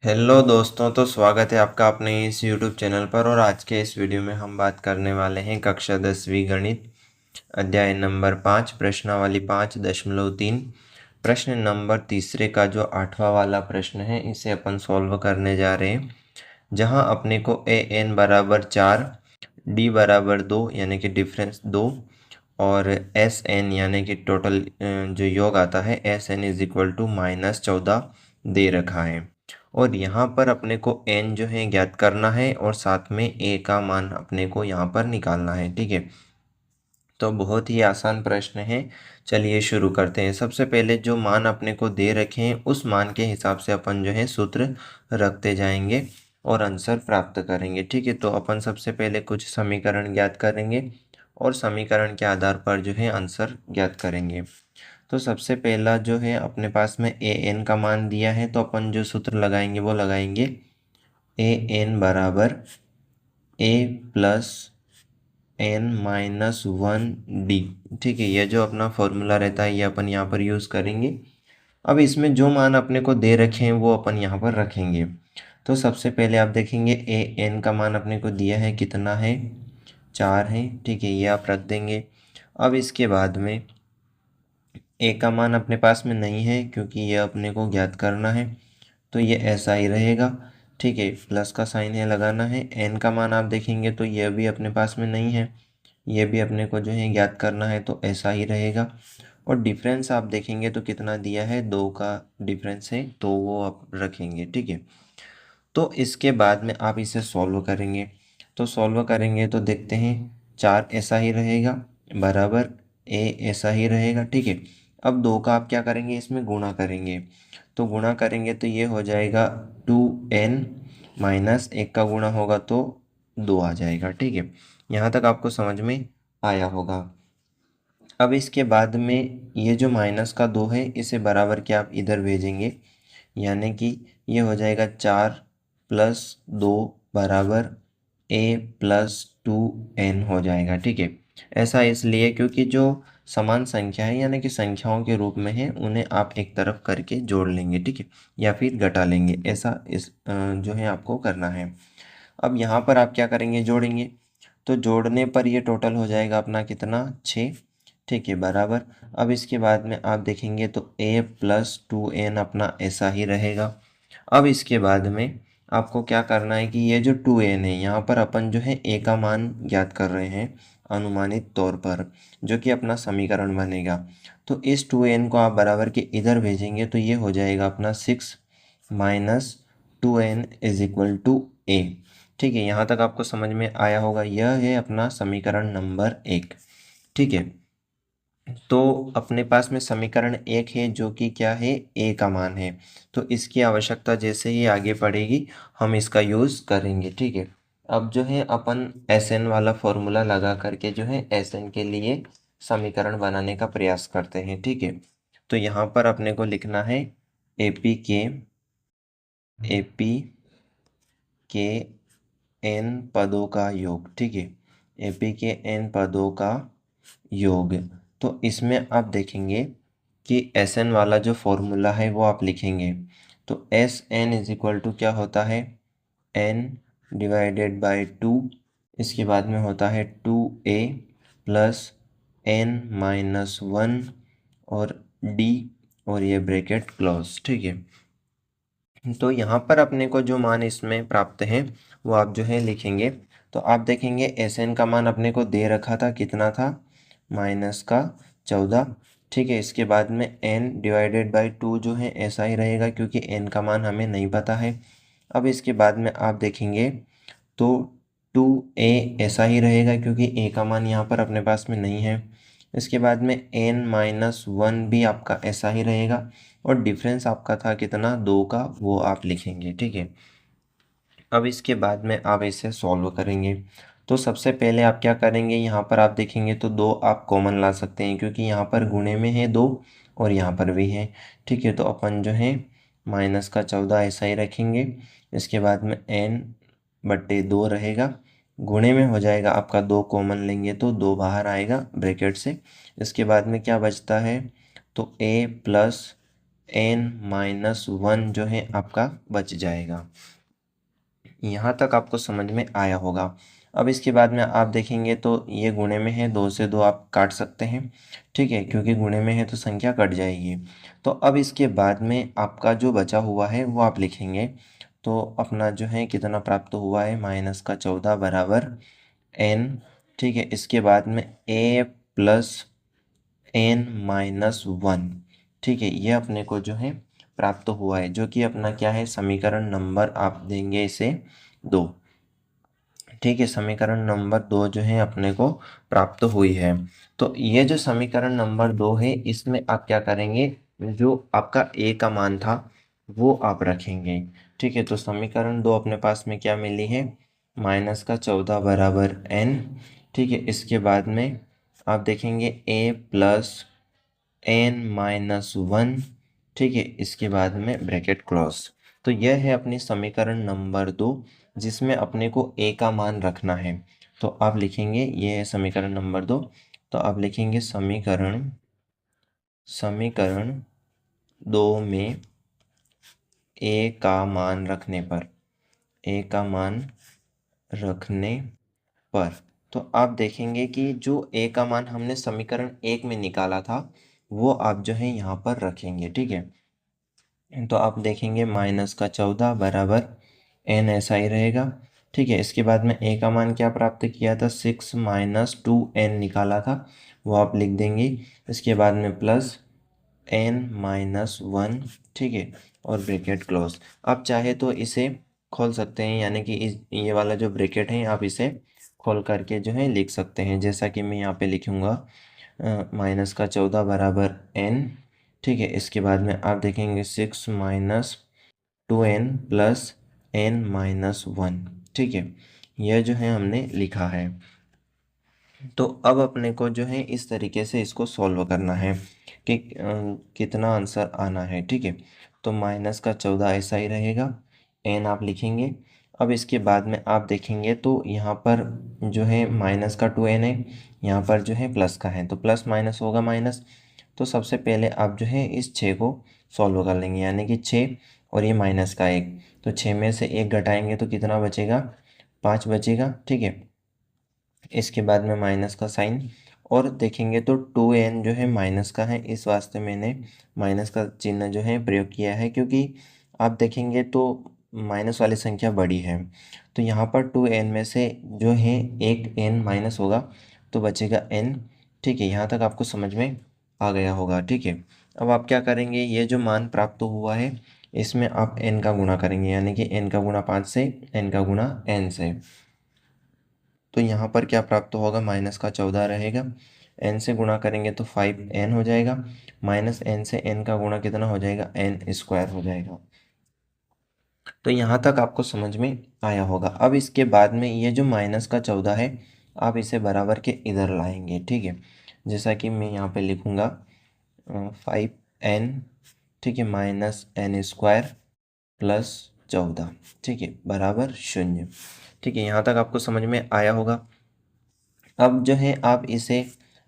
Hello दोस्तों, तो स्वागत है आपका अपने इस यूट्यूब चैनल पर। और आज के इस वीडियो में हम बात करने वाले हैं कक्षा 10वीं गणित अध्याय नंबर 5 प्रश्नावली 5.3 प्रश्न नंबर तीसरे का जो 8वां वाला प्रश्न है इसे अपन सॉल्व करने जा रहे हैं। जहां अपने को ए एन बराबर 4, डी बराबर 2 यानी कि डिफरेंस 2, और एस एन यानी कि टोटल जो योग आता है s n is equal to -14 दे रखा है। और यहाँ पर अपने को एन जो है ज्ञात करना है और साथ में ए का मान अपने को यहाँ पर निकालना है। ठीक है, तो बहुत ही आसान प्रश्न है। चलिए शुरू करते हैं। सबसे पहले जो मान अपने को दे रखे हैं उस मान के हिसाब से अपन जो है सूत्र रखते जाएंगे और आंसर प्राप्त करेंगे। ठीक है, तो अपन सबसे पहले कुछ समीकरण ज्ञात करेंगे और समीकरण के आधार पर जो है आंसर ज्ञात करेंगे। तो सबसे पहला जो है अपने पास में ए एन का मान दिया है, तो अपन जो सूत्र लगाएंगे वो लगाएंगे ए एन बराबर ए प्लस n-1 डी। ठीक है, यह जो अपना फॉर्मूला रहता है ये अपन यहाँ पर यूज़ करेंगे। अब इसमें जो मान अपने को दे रखे हैं वो अपन यहाँ पर रखेंगे। तो सबसे पहले आप देखेंगे ए एन का मान अपने को दिया है, कितना है, 4 है। ठीक है, ये आप रख देंगे। अब इसके बाद में ए का मान अपने पास में नहीं है क्योंकि ये अपने को ज्ञात करना है, तो ये ऐसा ही रहेगा। ठीक है, प्लस का साइन है लगाना है। एन का मान आप देखेंगे तो ये भी अपने पास में नहीं है, ये भी अपने को जो है ज्ञात करना है, तो ऐसा ही रहेगा। और डिफरेंस आप देखेंगे तो कितना दिया है, 2 का डिफरेंस है, तो वो आप रखेंगे। ठीक है, तो इसके बाद में आप इसे सॉल्व करेंगे। तो सॉल्व करेंगे तो देखते हैं 4 ऐसा ही रहेगा बराबर ए ऐसा ही रहेगा। ठीक है, अब 2 का आप क्या करेंगे, इसमें गुणा करेंगे। तो गुणा करेंगे तो ये हो जाएगा 2n माइनस 1 का गुणा होगा तो 2 आ जाएगा। ठीक है, यहाँ तक आपको समझ में आया होगा। अब इसके बाद में ये जो माइनस का 2 है इसे बराबर के आप इधर भेजेंगे, यानी कि ये हो जाएगा 4 प्लस 2 बराबर ए प्लस 2n हो जाएगा। ठीक है, ऐसा इसलिए क्योंकि जो समान संख्या है यानी कि संख्याओं के रूप में है उन्हें आप एक तरफ करके जोड़ लेंगे। ठीक है, या फिर घटा लेंगे, ऐसा इस जो है आपको करना है। अब यहाँ पर आप क्या करेंगे, जोड़ेंगे। तो जोड़ने पर ये टोटल हो जाएगा अपना कितना, 6। ठीक है, बराबर। अब इसके बाद में आप देखेंगे तो a प्लस 2n अपना ऐसा ही रहेगा। अब इसके बाद में आपको क्या करना है कि ये जो 2n है यहाँ पर अपन जो है a का मान ज्ञात कर रहे हैं अनुमानित तौर पर, जो कि अपना समीकरण बनेगा। तो इस 2n को आप बराबर के इधर भेजेंगे तो ये हो जाएगा अपना 6 minus 2n is equal to a। ठीक है, यहाँ तक आपको समझ में आया होगा। यह है अपना समीकरण नंबर 1। ठीक है, तो अपने पास में समीकरण 1 है जो कि क्या है, ए का मान है। तो इसकी आवश्यकता जैसे ही आगे पड़ेगी हम इसका यूज़ करेंगे। ठीक है, अब जो है अपन एस एन वाला फॉर्मूला लगा करके जो है एस एन के लिए समीकरण बनाने का प्रयास करते हैं। ठीक है, तो यहाँ पर अपने को लिखना है ए पी के एन पदों का योग। ठीक है, एपी के एन पदों का योग। तो इसमें आप देखेंगे कि एस एन वाला जो फॉर्मूला है वो आप लिखेंगे। तो s n is equal to क्या होता है, एन डिवाइडेड बाय 2। इसके बाद में होता है 2a प्लस n माइनस 1 और d, और ये ब्रैकेट क्लोज। ठीक है, तो यहाँ पर अपने को जो मान इसमें प्राप्त है वो आप जो है लिखेंगे। तो आप देखेंगे एस एन का मान अपने को दे रखा था, कितना था, -14। ठीक है, इसके बाद में n डिवाइडेड बाई 2 जो है ऐसा ही रहेगा क्योंकि n का मान हमें नहीं पता है। अब इसके बाद में आप देखेंगे तो 2a ऐसा ही रहेगा क्योंकि a का मान यहाँ पर अपने पास में नहीं है। इसके बाद में n-1 भी आपका ऐसा ही रहेगा, और डिफरेंस आपका था कितना, 2 का, वो आप लिखेंगे। ठीक है, अब इसके बाद में आप इसे सॉल्व करेंगे। तो सबसे पहले आप क्या करेंगे, यहाँ पर आप देखेंगे तो 2 आप कॉमन ला सकते हैं क्योंकि यहाँ पर गुणे में है 2 और यहाँ पर भी है। ठीक है, तो अपन जो है -14 ऐसा ही रखेंगे। इसके बाद में n/2 रहेगा, गुणे में हो जाएगा आपका 2 कॉमन लेंगे तो 2 बाहर आएगा ब्रैकेट से। इसके बाद में क्या बचता है, तो a प्लस n-1 जो है आपका बच जाएगा। यहाँ तक आपको समझ में आया होगा। अब इसके बाद में आप देखेंगे तो ये गुणे में है, 2 से 2 आप काट सकते हैं, ठीक है, क्योंकि गुणे में है तो संख्या कट जाएगी। तो अब इसके बाद में आपका जो बचा हुआ है वो आप लिखेंगे। तो अपना जो है कितना प्राप्त हुआ है, -14 बराबर n, ठीक है। इसके बाद में a प्लस n-1, ठीक है, ये अपने को जो है प्राप्त हुआ है, जो कि अपना क्या है, समीकरण नंबर आप देंगे इसे 2, ठीक है। समीकरण नंबर 2 जो है अपने को प्राप्त हुई है। तो ये जो समीकरण नंबर 2 है, इसमें आप क्या करेंगे, जो आपका a का मान था वो आप रखेंगे, ठीक है। तो समीकरण 2 अपने पास में क्या मिली है, -14 बराबर n, ठीक है। इसके बाद में आप देखेंगे a प्लस n-1, ठीक है। इसके बाद में ब्रैकेट क्लोज। तो यह है अपनी समीकरण नंबर 2, जिसमें अपने को a का मान रखना है। तो आप लिखेंगे, ये है समीकरण नंबर 2। तो आप लिखेंगे समीकरण 2 में a का मान रखने पर, a का मान रखने पर, तो आप देखेंगे कि जो a का मान हमने समीकरण 1 में निकाला था वो आप जो है यहाँ पर रखेंगे, ठीक है। तो आप देखेंगे -14 बराबर n, ऐसा ही रहेगा, ठीक है। इसके बाद में a का मान क्या प्राप्त किया था, 6 - 2n निकाला था, वो आप लिख देंगे। इसके बाद में प्लस n-1, ठीक है, और ब्रैकेट क्लोज। आप चाहे तो इसे खोल सकते हैं, यानी कि ये वाला जो ब्रैकेट है आप इसे खोल करके जो है लिख सकते हैं, जैसा कि मैं यहाँ पे लिखूँगा -14 बराबर n, ठीक है। इसके बाद में आप देखेंगे 6 - 2n प्लस n-1, ठीक है। यह जो है हमने लिखा है। तो अब अपने को जो है इस तरीके से इसको सॉल्व करना है कि कितना आंसर आना है, ठीक है। तो -14 ऐसा ही रहेगा, n आप लिखेंगे। अब इसके बाद में आप देखेंगे तो यहाँ पर जो है -2n है, यहाँ पर जो है प्लस का है, तो प्लस माइनस होगा माइनस। तो सबसे पहले आप जो है इस 6 को सॉल्व कर लेंगे, यानी कि 6 और ये माइनस का 1, तो 6 में से 1 घटाएंगे तो कितना बचेगा, 5 बचेगा, ठीक है। इसके बाद में माइनस का साइन, और देखेंगे तो 2n जो है माइनस का है, इस वास्ते मैंने माइनस का चिन्ह जो है प्रयोग किया है, क्योंकि आप देखेंगे तो माइनस वाली संख्या बड़ी है। तो यहाँ पर 2n में से जो है एक n माइनस होगा तो बचेगा n, ठीक है। यहाँ तक आपको समझ में आ गया होगा, ठीक है। अब आप क्या करेंगे, ये जो मान प्राप्त हुआ है इसमें आप n का गुणा करेंगे, यानी कि n का गुणा 5 से, n का गुणा n से। तो यहाँ पर क्या प्राप्त होगा, -14 रहेगा, n से गुणा करेंगे तो 5n हो जाएगा, -n से n का गुणा कितना हो जाएगा, n² हो जाएगा। तो यहाँ तक आपको समझ में आया होगा। अब इसके बाद में ये जो -14 है आप इसे बराबर के इधर लाएंगे, ठीक है। जैसा कि मैं यहाँ पे लिखूँगा 5n, ठीक है, -n² प्लस 14, ठीक है, बराबर 0, ठीक है। यहाँ तक आपको समझ में आया होगा। अब जो है आप इसे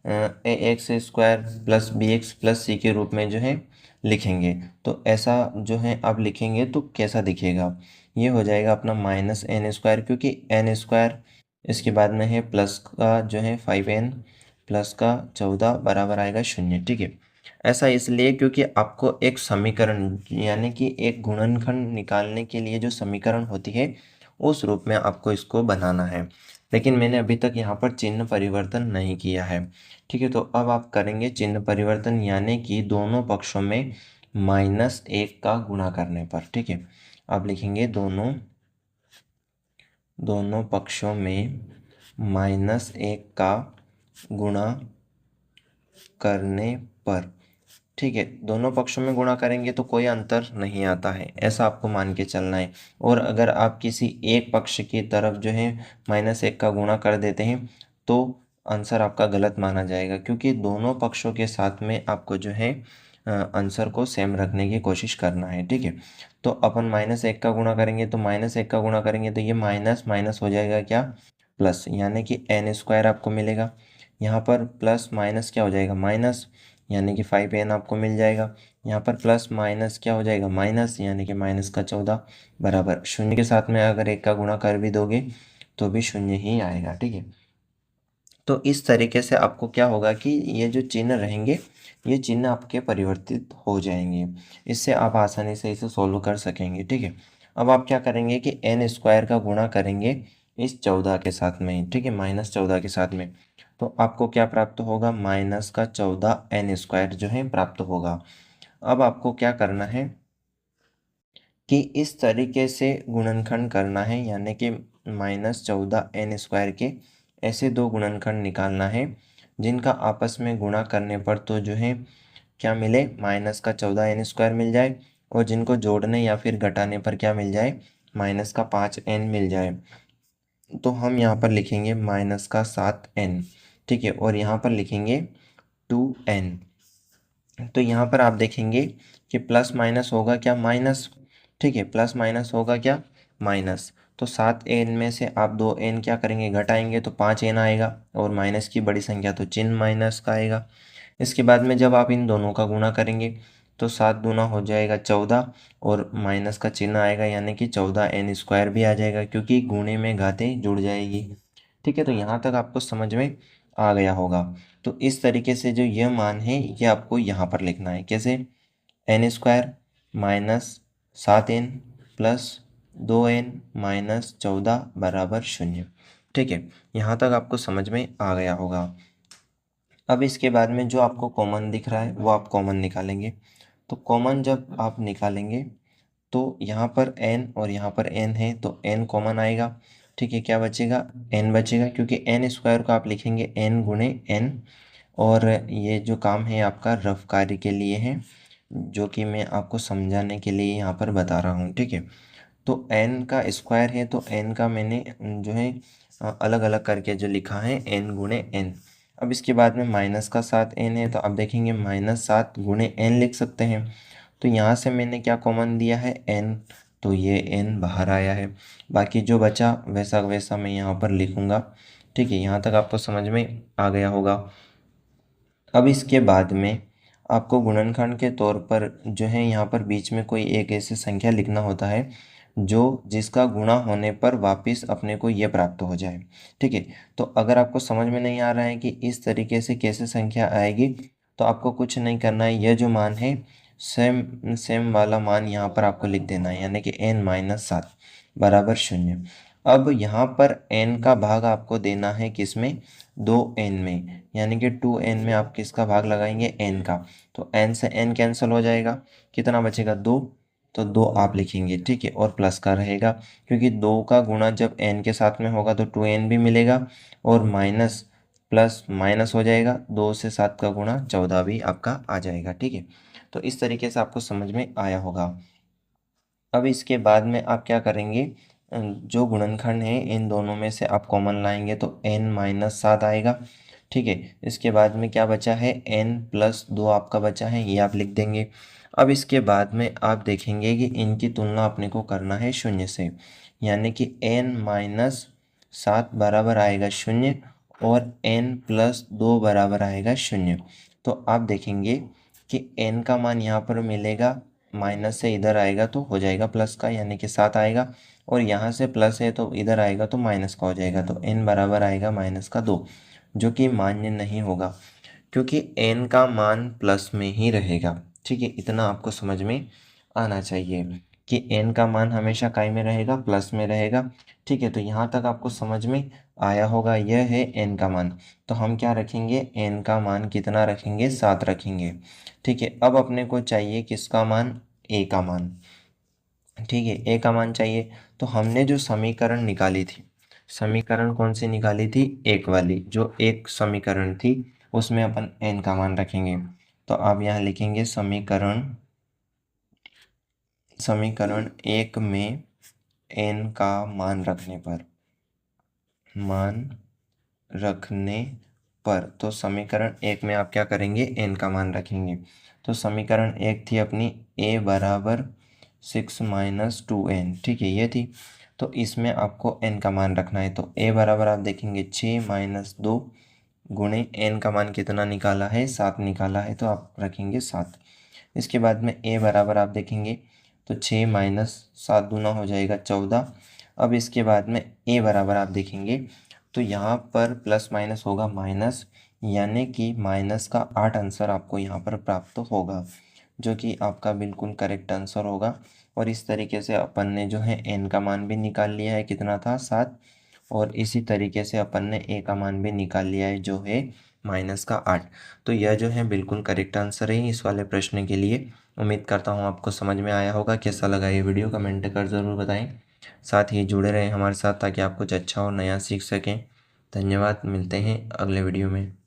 ax² plus bx plus c के रूप में जो है लिखेंगे। तो ऐसा जो है आप लिखेंगे तो कैसा दिखेगा, ये हो जाएगा अपना -n², क्योंकि n², इसके बाद में है प्लस का जो है 5n प्लस का 14 बराबर आएगा 0, ठीक है। ऐसा इसलिए क्योंकि आपको एक समीकरण, यानी कि एक गुणनखंड निकालने के लिए जो समीकरण होती है उस रूप में आपको इसको बनाना है, लेकिन मैंने अभी तक यहाँ पर चिन्ह परिवर्तन नहीं किया है, ठीक है। तो अब आप करेंगे चिन्ह परिवर्तन, यानी कि दोनों पक्षों में -1 का गुणा करने पर, ठीक है। आप लिखेंगे दोनों पक्षों में -1 का गुणा करने पर, ठीक है। दोनों पक्षों में गुणा करेंगे तो कोई अंतर नहीं आता है, ऐसा आपको मान के चलना है। और अगर आप किसी एक पक्ष की तरफ जो है -1 का गुणा कर देते हैं तो आंसर आपका गलत माना जाएगा, क्योंकि दोनों पक्षों के साथ में आपको जो है आंसर को सेम रखने की कोशिश करना है, ठीक है। तो अपन -1 का गुणा करेंगे तो -1 का गुणा करेंगे तो ये माइनस माइनस हो जाएगा क्या, प्लस, यानी कि n² आपको मिलेगा। यहाँ पर प्लस माइनस क्या हो जाएगा, माइनस, यानी कि 5n आपको मिल जाएगा। यहाँ पर प्लस माइनस क्या हो जाएगा, माइनस, यानी कि माइनस का 14 बराबर शून्य के साथ में अगर एक का गुणा कर भी दोगे तो भी शून्य ही आएगा। ठीक है, तो इस तरीके से आपको क्या होगा कि ये जो चिन्ह रहेंगे ये चिन्ह आपके परिवर्तित हो जाएंगे। इससे आप आसानी से इसे सॉल्व कर सकेंगे। ठीक है, अब आप क्या करेंगे कि एन स्क्वायर का गुणा करेंगे इस 14 के साथ में। ठीक है, -14 के साथ में, तो आपको क्या प्राप्त होगा, माइनस का 14 एन स्क्वायर जो है प्राप्त होगा। अब आपको क्या करना है कि इस तरीके से गुणनखंड करना है, यानी कि -14 एन स्क्वायर के ऐसे दो गुणनखंड निकालना है जिनका आपस में गुणा करने पर तो जो है क्या मिले, माइनस का 14 एन स्क्वायर मिल जाए, और जिनको जोड़ने या फिर घटाने पर क्या मिल जाए, माइनस का 5 एन मिल जाए। तो हम यहाँ पर लिखेंगे माइनस का 7 एन। ठीक है, और यहाँ पर लिखेंगे 2 एन। तो यहाँ पर आप देखेंगे कि प्लस माइनस होगा क्या, माइनस। ठीक है, प्लस माइनस होगा क्या, माइनस। तो 7 एन में से आप 2 एन क्या करेंगे, घटाएंगे, तो 5 एन आएगा, और माइनस की बड़ी संख्या तो चिन्ह माइनस का आएगा। इसके बाद में जब आप इन दोनों का गुणा करेंगे तो 7 दूना हो जाएगा 14, और माइनस का चिन्ह आएगा, यानी कि 14 एन स्क्वायर भी आ जाएगा, क्योंकि गुणे में घातें जुड़ जाएगी। ठीक है, तो यहाँ तक आपको समझ में आ गया होगा। तो इस तरीके से जो यह मान है ये आपको यहाँ पर लिखना है, कैसे, n square minus 7 n plus 2 n minus 14 बराबर 0। ठीक है, यहाँ तक आपको समझ में आ गया होगा। अब इसके बाद में जो आपको कॉमन दिख रहा है वो आप कॉमन निकालेंगे। तो कॉमन जब आप निकालेंगे तो यहाँ पर n और यहाँ पर n है, तो n कॉमन आएगा। ठीक है, क्या बचेगा, n बचेगा, क्योंकि n स्क्वायर को आप लिखेंगे n गुणे n। और ये जो काम है आपका रफ कार्य के लिए है, जो कि मैं आपको समझाने के लिए यहाँ पर बता रहा हूँ। ठीक है, तो n का स्क्वायर है, तो n का मैंने जो है अलग अलग करके जो लिखा है n गुणे n। अब इसके बाद में माइनस का 7 n है, तो आप देखेंगे -7 गुणे n लिख सकते हैं। तो यहाँ से मैंने क्या कॉमन दिया है, n, तो ये n बाहर आया है। बाकी जो बचा वैसा वैसा मैं यहाँ पर लिखूँगा। ठीक है, यहाँ तक आपको समझ में आ गया होगा। अब इसके बाद में आपको गुणनखंड के तौर पर जो है यहाँ पर बीच में कोई एक ऐसी संख्या लिखना होता है जो जिसका गुणा होने पर वापस अपने को ये प्राप्त हो जाए। ठीक है, तो अगर आपको समझ में नहीं आ रहा है कि इस तरीके से कैसे संख्या आएगी, तो आपको कुछ नहीं करना है, यह जो मान है सेम सेम वाला मान यहाँ पर आपको लिख देना है, यानी कि n-7 बराबर 0। अब यहाँ पर n का भाग आपको देना है किसमें, 2n में, यानी कि 2n में आप किसका भाग लगाएंगे, n का। तो n से n कैंसिल हो जाएगा, कितना बचेगा, 2। तो 2 आप लिखेंगे। ठीक है, और प्लस का रहेगा, क्योंकि 2 का गुणा जब n के साथ में होगा तो 2n भी मिलेगा, और माइनस प्लस माइनस हो जाएगा, 2 से 7 का गुणा 14 भी आपका आ जाएगा। ठीक है, तो इस तरीके से आपको समझ में आया होगा। अब इसके बाद में आप क्या करेंगे, जो गुणनखंड है इन दोनों में से आप कॉमन लाएंगे तो n-7 आएगा। ठीक है, इसके बाद में क्या बचा है, n+2 आपका बचा है, ये आप लिख देंगे। अब इसके बाद में आप देखेंगे कि इनकी तुलना अपने को करना है 0 से, यानी कि n-7 बराबर आएगा 0, और n+2 बराबर आएगा 0। तो आप देखेंगे कि n का मान यहाँ पर मिलेगा, माइनस से इधर आएगा तो हो जाएगा प्लस का, यानी कि 7 आएगा, और यहाँ से प्लस है तो इधर आएगा तो माइनस का हो जाएगा, तो n बराबर आएगा -2, जो कि मान्य नहीं होगा, क्योंकि n का मान प्लस में ही रहेगा। ठीक है, इतना आपको समझ में आना चाहिए कि n का मान हमेशा काय में रहेगा, प्लस में रहेगा। ठीक है, तो यहाँ तक आपको समझ में आया होगा, यह है n का मान। तो हम क्या रखेंगे, n का मान कितना रखेंगे, 7 रखेंगे। ठीक है, अब अपने को चाहिए किसका मान, a का मान। ठीक है, a का मान चाहिए, तो हमने जो समीकरण निकाली थी, समीकरण कौन सी निकाली थी, एक वाली, जो एक समीकरण थी उसमें अपन n का मान रखेंगे। तो आप यहाँ लिखेंगे समीकरण समीकरण 1 में n का मान रखने पर, मान रखने पर, तो समीकरण 1 में आप क्या करेंगे, n का मान रखेंगे। तो समीकरण 1 थी अपनी a बराबर 6 - 2n। ठीक है, ये थी, तो इसमें आपको n का मान रखना है। तो a बराबर आप देखेंगे 6 - 2 गुणे n का मान कितना निकाला है, 7 निकाला है, तो आप रखेंगे 7। इसके बाद में ए बराबर आप देखेंगे तो 6 माइनस 7 दूना हो जाएगा 14। अब इसके बाद में ए बराबर आप देखेंगे तो यहाँ पर प्लस माइनस होगा माइनस, यानी कि माइनस का 8 आंसर आपको यहाँ पर प्राप्त होगा, जो कि आपका बिल्कुल करेक्ट आंसर होगा। और इस तरीके से अपन ने जो है एन का मान भी निकाल लिया है, कितना था 7, और इसी तरीके से अपन ने ए का मान भी निकाल लिया है जो है माइनस का 8। तो यह जो है बिल्कुल करेक्ट आंसर है इस वाले प्रश्न के लिए। उम्मीद करता हूँ आपको समझ में आया होगा। कैसा लगा ये वीडियो कमेंट कर ज़रूर बताएं। साथ ही जुड़े रहें हमारे साथ ताकि आप कुछ अच्छा और नया सीख सकें। धन्यवाद, मिलते हैं अगले वीडियो में।